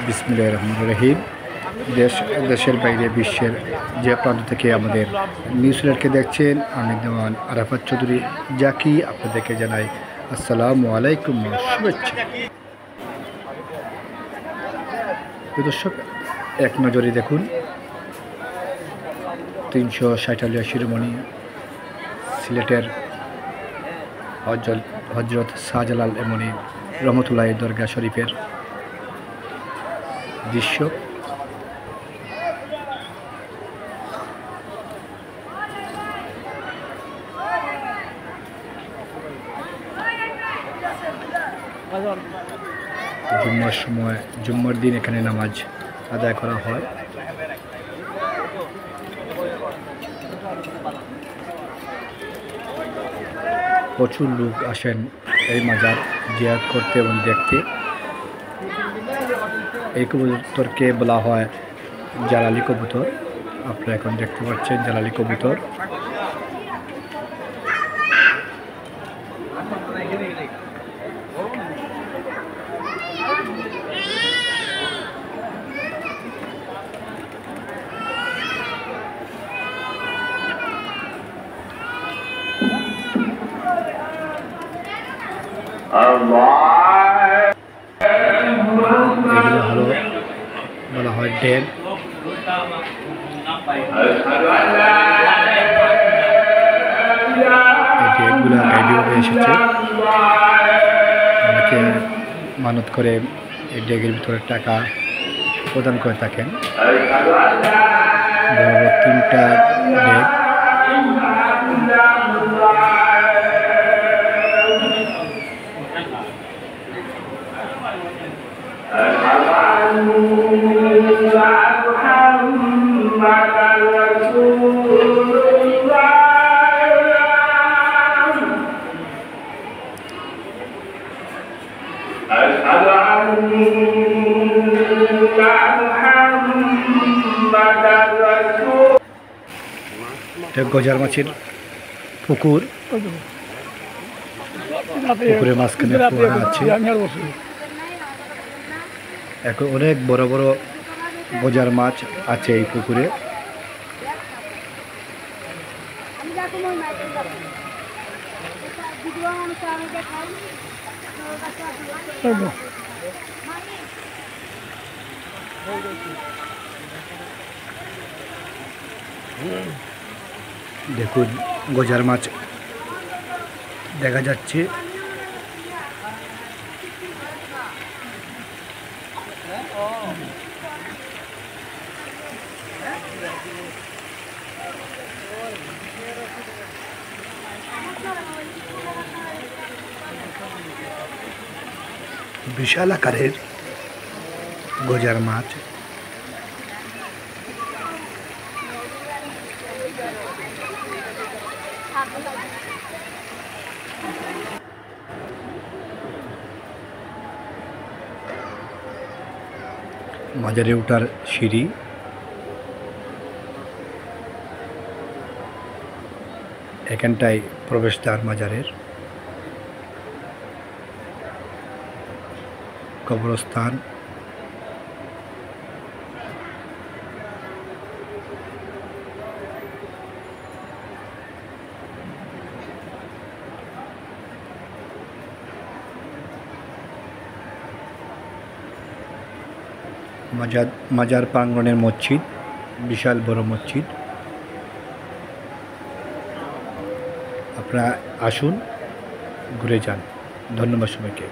বিসমিল্লাহির রহমানির রহিম। দেশের বাইরে বিশ্বের যে প্রান্ত থেকে আমাদের নিউজিল্যান্ডকে দেখছেন, আমি দেওয়ান আরাফাত চৌধুরী জাকি আপনাদেরকে জানাই আসসালামু আলাইকুম, শুভেচ্ছা। দর্শক, এক নজরে দেখুন 346 শিরোমণি সিলেটের হজরত শাহজালাল এমনি রহমতুল্লাহ দরগা শরীফের দৃশ্য। জুম্মার সময়, জুম্মার দিন এখানে নামাজ আদায় করা হয়। প্রচুর লোক আসেন এই মাজার জিয়ারত করতে এবং দেখতে। এই কবুতরকে বলা হয় জালালি কবুতর। আপনারা এখন দেখতে পাচ্ছেন জালালি কবুতর। এগুলো হলো বলা হয় ডেগ। এই ডেগগুলো গাইডে এসেছে। অনেকে মানত করে এই ডেগের ভিতরে টাকা প্রদান করে থাকেন। বড় বড় 3টা ডেগ। গজার মাছের পুকুর, পুকুরের মাঝখানে ফোয়ারা আছে। এখন অনেক বড় বড় গজার মাছ আছে এই পুকুরে। দেখুন গজার মাছ দেখা যাচ্ছে। বিশাল আকারের গজার মাছ। মাজারে ওঠার সিঁড়ি। এখানটায় প্রবেশদ্বার মাজারের। কবরস্থান। মাজার প্রাঙ্গণের মসজিদ, বিশাল বড় মসজিদ। আপনারা আসুন, ঘুরে যান। ধন্যবাদ সবাইকে।